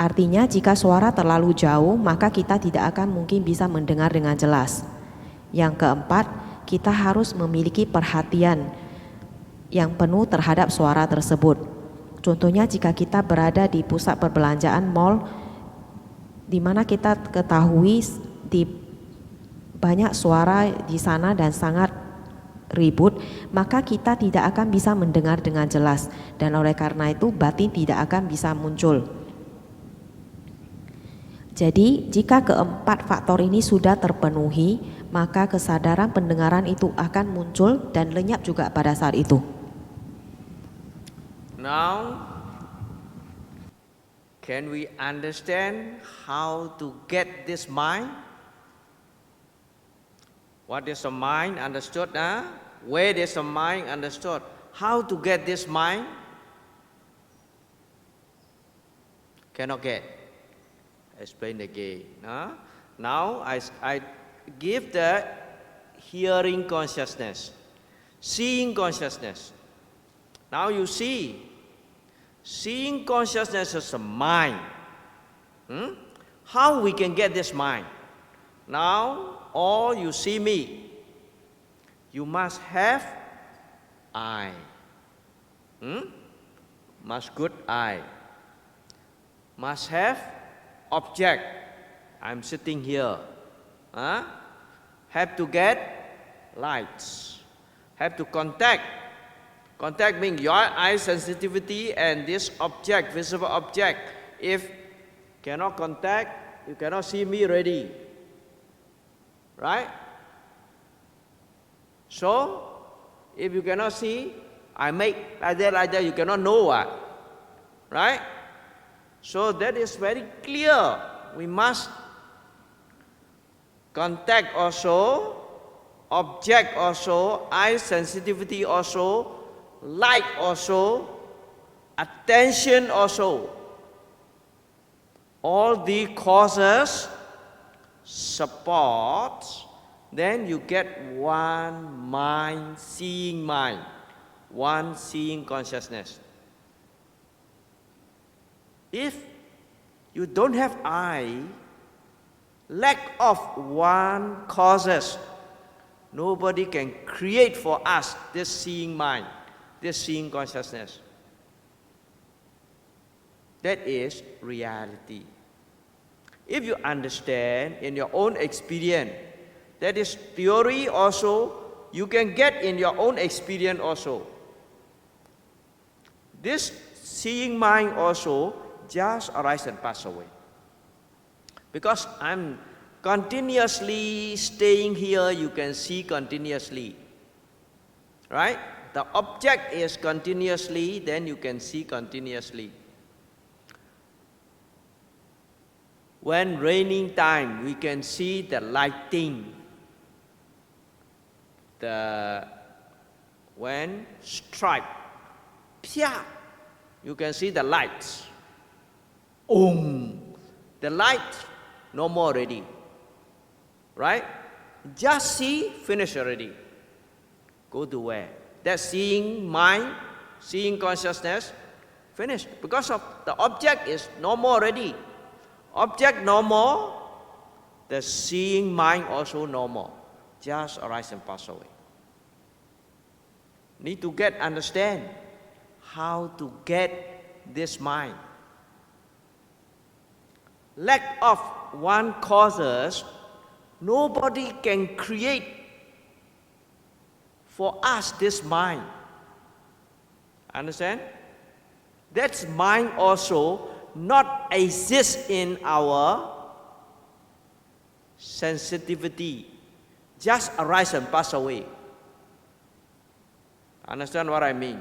Artinya jika suara terlalu jauh, maka kita tidak akan mungkin bisa mendengar dengan jelas. Yang keempat, kita harus memiliki perhatian yang penuh terhadap suara tersebut. Contohnya jika kita berada di pusat perbelanjaan mall, di mana kita ketahui di banyak suara di sana dan sangat ribut, maka kita tidak akan bisa mendengar dengan jelas, dan oleh karena itu batin tidak akan bisa muncul. Jadi jika keempat faktor ini sudah terpenuhi, maka kesadaran pendengaran itu akan muncul dan lenyap juga pada saat itu. Now, can we understand how to get this mind? What is the mind understood? Where is the mind understood? How to get this mind? Cannot get. Explain again. Now I give the hearing consciousness, seeing consciousness. Now you see, seeing consciousness is a mind. How we can get this mind? Now, all you see me, you must have eye. Must good eye. Must have object. I'm sitting here. Have to get lights. Have to contact. Contact means your eye sensitivity and this object, visible object. If cannot contact, you cannot see me ready. Right? So, if you cannot see, I make like that, you cannot know what. Right? So that is very clear. We must contact also, object also, eye sensitivity also, light also, attention also. All the causes support, then you get one seeing mind, one seeing consciousness. If you don't have eye, lack of one causes Nobody can create for us this seeing mind, this seeing consciousness. That is reality. If you understand in your own experience, that is theory also, you can get in your own experience also. This seeing mind also just arise and pass away. Because I'm continuously staying here, you can see continuously. Right? The object is continuously, then you can see continuously. When raining time, we can see the lighting. When strike, pia, you can see the lights. The light, no more already. Right? Just see, finish already. Go to where? That seeing mind, seeing consciousness, finished. Because of the object is no more already. Object no more, the seeing mind also no more. Just arise and pass away. Need to understand how to get this mind. Lack of one causes, nobody can create for us this mind. Understand? That mind also not exist in our sensitivity. Just arise and pass away. Understand what I mean?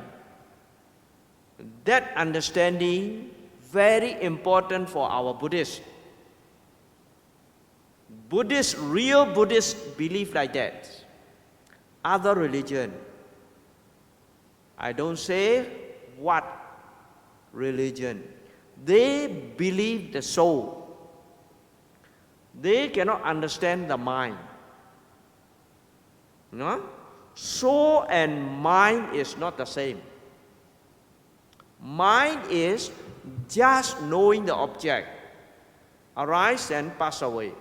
That understanding very important for our Buddhists. Real Buddhists believe like that. Other religion, I don't say what religion. They believe the soul. They cannot understand the mind. No? Soul and mind is not the same. Mind is just knowing the object, arise and pass away.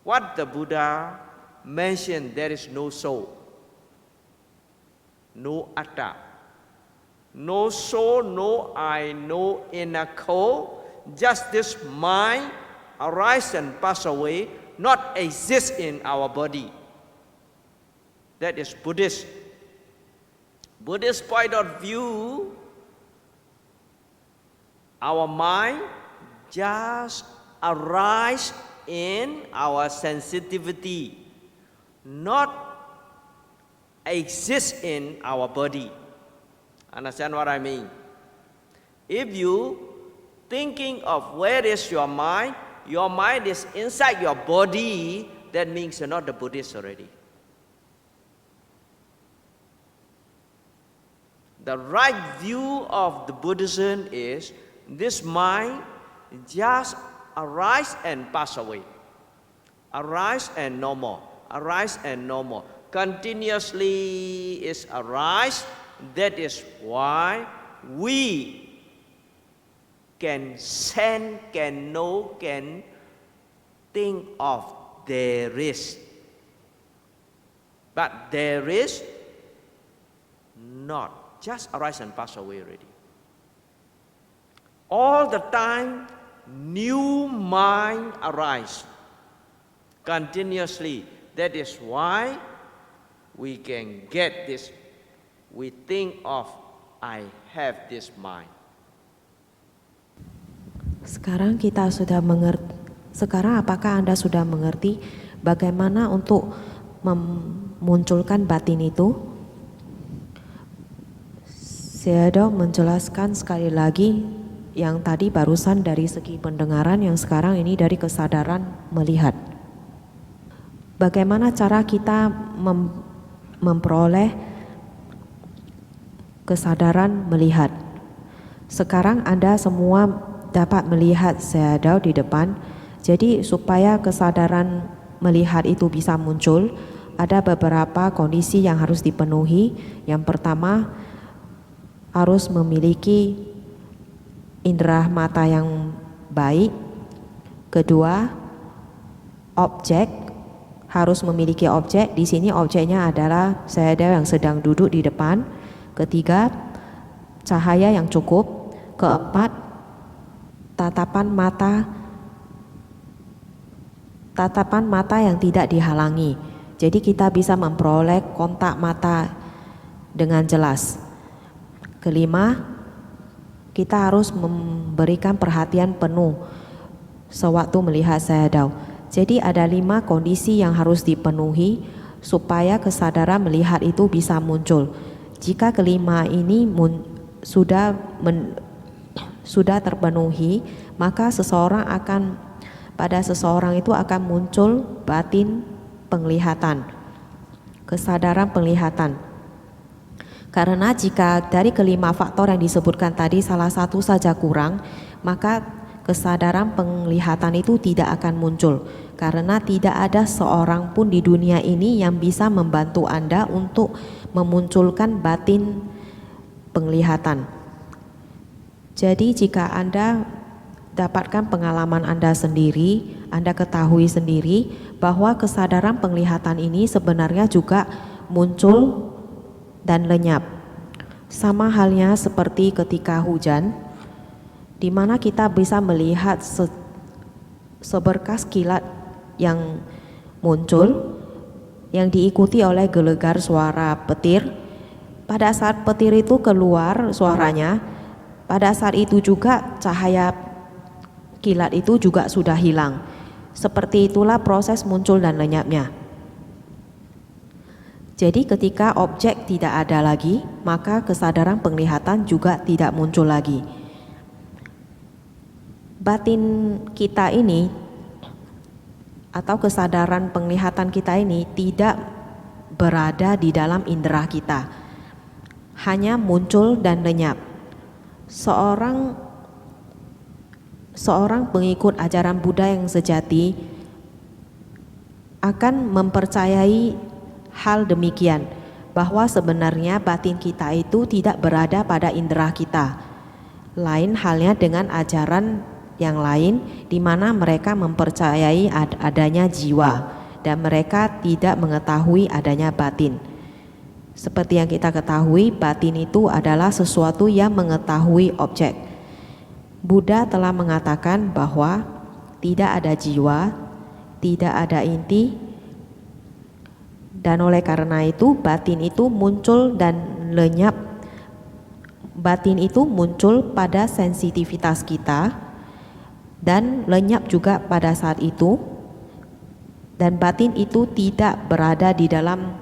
What the Buddha mentioned, there is no soul, no atta, no soul, no I, no inner core, just this mind arise and pass away, not exist in our body. That is Buddhist. Buddhist point of view, our mind just arise in our sensitivity, not exist in our body. Understand what I mean? If you thinking of where is your mind is inside your body, that means you're not the Buddhist already. The right view of the Buddhism is this mind just arise and pass away. Arise and no more. Arise and no more. Continuously is arise. That is why we can sense, can know, can think of there is. But there is not. Just arise and pass away already. All the time, new mind arise continuously. That is why we can get this. We think of, I have this mind. Sekarang apakah Anda sudah mengerti bagaimana untuk memunculkan batin itu? Sayadaw menjelaskan sekali lagi yang tadi barusan dari segi pendengaran, yang sekarang ini dari kesadaran melihat. Bagaimana cara kita memperoleh kesadaran melihat? Sekarang Anda semua dapat melihat Sayadaw di depan. Jadi supaya kesadaran melihat itu bisa muncul, ada beberapa kondisi yang harus dipenuhi. Yang pertama, harus memiliki indera mata yang baik. Kedua, objek harus memiliki objek. Di sini objeknya adalah sayadaw yang sedang duduk di depan. Ketiga, cahaya yang cukup. Keempat, tatapan mata yang tidak dihalangi. Jadi kita bisa memperoleh kontak mata dengan jelas. Kelima, kita harus memberikan perhatian penuh sewaktu melihat sayadaw. Jadi ada 5 kondisi yang harus dipenuhi supaya kesadaran melihat itu bisa muncul. Jika kelima ini sudah terpenuhi, maka pada seseorang itu akan muncul batin penglihatan, kesadaran penglihatan. Karena jika dari kelima faktor yang disebutkan tadi salah satu saja kurang, maka kesadaran penglihatan itu tidak akan muncul. Karena tidak ada seorang pun di dunia ini yang bisa membantu Anda untuk memunculkan batin penglihatan. Jadi jika Anda dapatkan pengalaman Anda sendiri, Anda ketahui sendiri bahwa kesadaran penglihatan ini sebenarnya juga muncul dan lenyap. Sama halnya seperti ketika hujan, di mana kita bisa melihat seberkas kilat yang muncul, yang diikuti oleh gelegar suara petir. Pada saat petir itu keluar suaranya, pada saat itu juga cahaya kilat itu juga sudah hilang. Seperti itulah proses muncul dan lenyapnya. Jadi ketika objek tidak ada lagi, maka kesadaran penglihatan juga tidak muncul lagi. Batin kita ini atau kesadaran penglihatan kita ini tidak berada di dalam indera kita, hanya muncul dan lenyap. Seorang pengikut ajaran Buddha yang sejati akan mempercayai hal demikian, bahwa sebenarnya batin kita itu tidak berada pada indera kita. Lain halnya dengan ajaran yang lain di mana mereka mempercayai adanya jiwa dan mereka tidak mengetahui adanya batin. Seperti yang kita ketahui, batin itu adalah sesuatu yang mengetahui objek. Buddha telah mengatakan bahwa tidak ada jiwa, tidak ada inti, dan oleh karena itu batin itu muncul dan lenyap. Batin itu muncul pada sensitivitas kita dan lenyap juga pada saat itu, dan batin itu tidak berada di dalam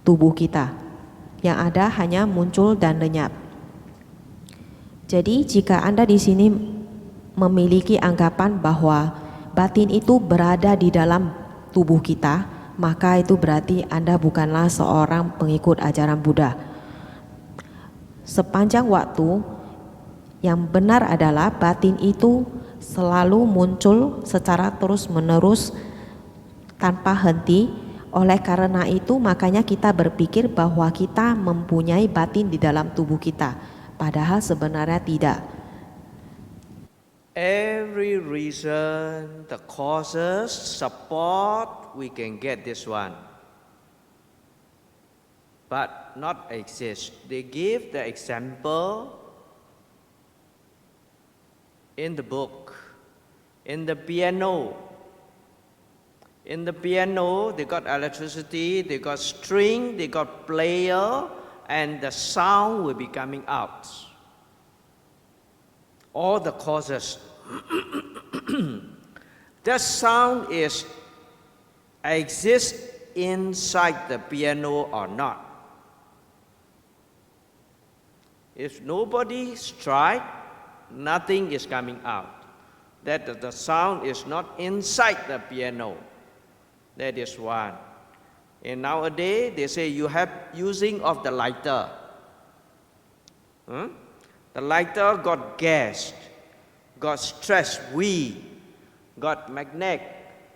tubuh kita. Yang ada hanya muncul dan lenyap. Jadi jika Anda di sini memiliki anggapan bahwa batin itu berada di dalam tubuh kita, maka itu berarti Anda bukanlah seorang pengikut ajaran Buddha. Sepanjang waktu, yang benar adalah batin itu selalu muncul secara terus-menerus tanpa henti. Oleh karena itu makanya kita berpikir bahwa kita mempunyai batin di dalam tubuh kita, padahal sebenarnya tidak. Every reason, the causes, support, we can get this one. But not exist. They give the example in the book, in the piano. In the piano, they got electricity, they got string, they got player, and the sound will be coming out. All the causes. That sound exists inside the piano or not. If nobody strike, nothing is coming out. That the sound is not inside the piano. That is one. And nowadays they say you have using of the lighter. The lighter got gas, got stress, got magnet,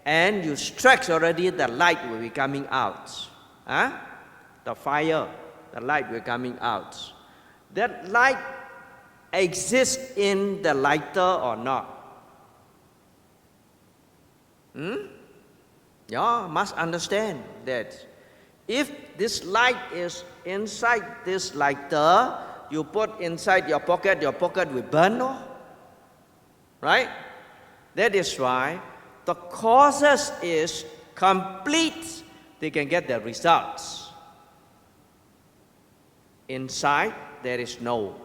and you stretch already, the light will be coming out. The fire, the light will coming out. That light exists in the lighter or not? You must understand that if this light is inside this lighter, you put inside your pocket will burn off. Right? That is why the causes is complete. They can get the results. Inside there is no.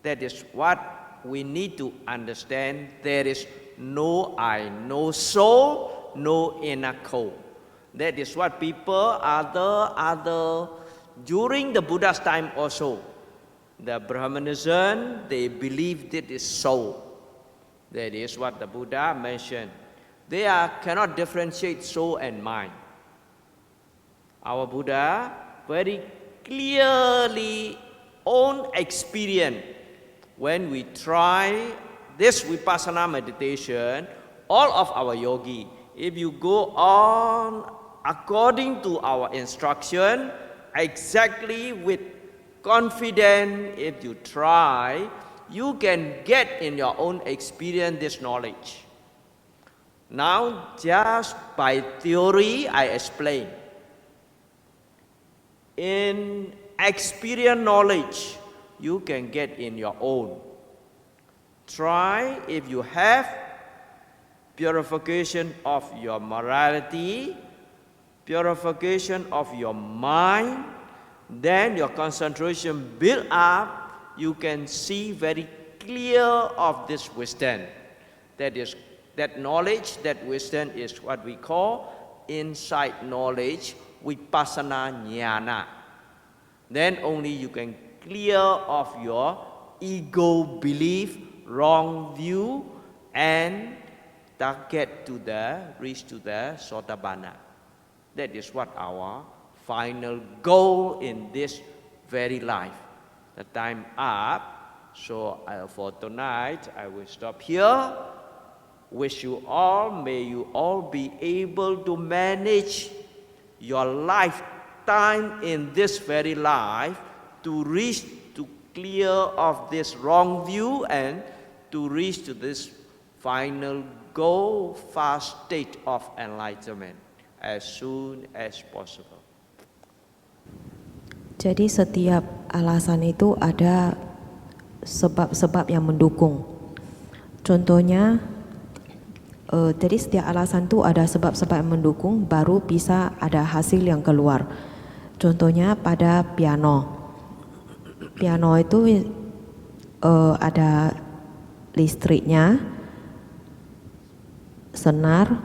That is what we need to understand. There is no I, no soul, no inner core. That is what people other during the Buddha's time also. The Brahmanism, they believed it is soul. That is what the Buddha mentioned. They cannot differentiate soul and mind. Our Buddha very clearly own experience. When we try this Vipassana meditation, all of our yogi, if you go on according to our instruction, exactly with confidence, if you try, you can get in your own experience this knowledge. Now, just by theory, I explain. In experience knowledge, you can get in your own. Try if you have purification of your morality, purification of your mind, then your concentration build up, you can see very clear of this wisdom. That knowledge, that wisdom is what we call insight knowledge, Vipassana Jnana. Then only you can clear of your ego belief, wrong view, and reach to the Sotapanna. That is what our final goal in this very life. The time up, so for tonight I will stop here. Wish you all, may you all be able to manage your lifetime in this very life to reach, to clear of this wrong view and to reach to this final goal, fast state of enlightenment as soon as possible. Jadi setiap alasan itu ada sebab-sebab yang mendukung. Contohnya, jadi setiap alasan itu ada sebab-sebab yang mendukung, baru bisa ada hasil yang keluar. Contohnya pada piano. Piano itu ada listriknya, senar,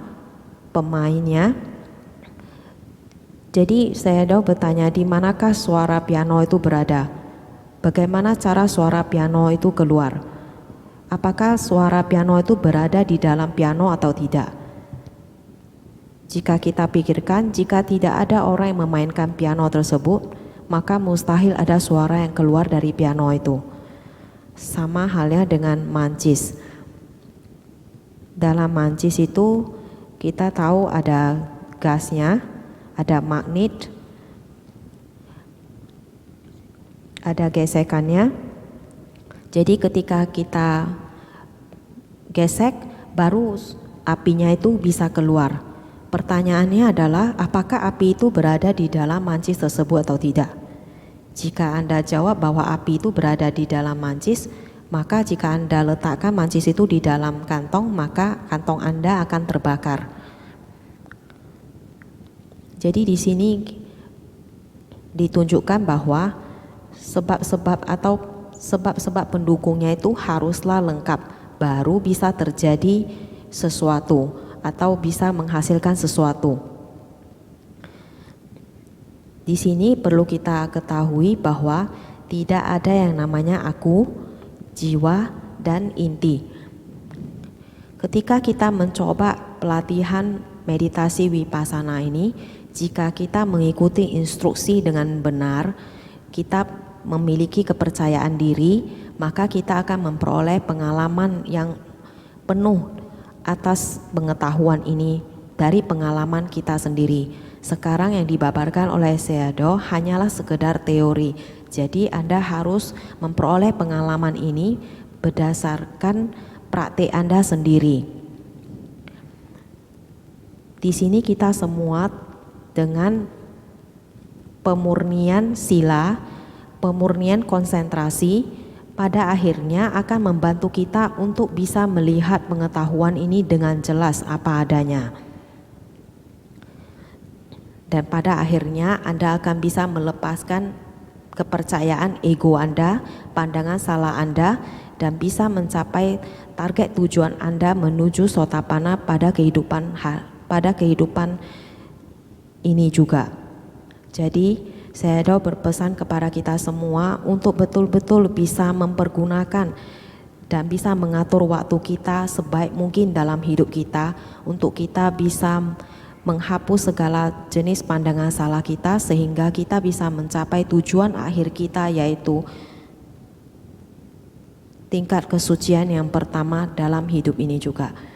pemainnya. Jadi saya bertanya, di manakah suara piano itu berada? Bagaimana cara suara piano itu keluar? Apakah suara piano itu berada di dalam piano atau tidak? Jika kita pikirkan, jika tidak ada orang yang memainkan piano tersebut, maka mustahil ada suara yang keluar dari piano itu. Sama halnya dengan mancis. Dalam mancis itu kita tahu ada gasnya, ada magnet, ada gesekannya. Jadi ketika kita gesek, baru apinya itu bisa keluar. Pertanyaannya adalah, apakah api itu berada di dalam mancis tersebut atau tidak? Jika Anda jawab bahwa api itu berada di dalam mancis, maka jika Anda letakkan mancis itu di dalam kantong, maka kantong Anda akan terbakar. Jadi di sini ditunjukkan bahwa sebab-sebab atau sebab-sebab pendukungnya itu haruslah lengkap, baru bisa terjadi sesuatu atau bisa menghasilkan sesuatu. Di sini perlu kita ketahui bahwa tidak ada yang namanya aku, jiwa, dan inti. Ketika kita mencoba pelatihan meditasi Vipassana ini, jika kita mengikuti instruksi dengan benar, kita memiliki kepercayaan diri, maka kita akan memperoleh pengalaman yang penuh atas pengetahuan ini dari pengalaman kita sendiri. Sekarang yang dibabarkan oleh Sayadaw hanyalah sekedar teori. Jadi Anda harus memperoleh pengalaman ini berdasarkan praktik Anda sendiri. Di sini kita semua dengan pemurnian sila, pemurnian konsentrasi, pada akhirnya akan membantu kita untuk bisa melihat pengetahuan ini dengan jelas apa adanya. Dan pada akhirnya Anda akan bisa melepaskan kepercayaan ego Anda, pandangan salah Anda, dan bisa mencapai target tujuan Anda menuju Sotapanna pada kehidupan ini juga. Jadi saya berpesan kepada kita semua untuk betul-betul bisa mempergunakan dan bisa mengatur waktu kita sebaik mungkin dalam hidup kita untuk kita bisa menghapus segala jenis pandangan salah kita sehingga kita bisa mencapai tujuan akhir kita, yaitu tingkat kesucian yang pertama dalam hidup ini juga.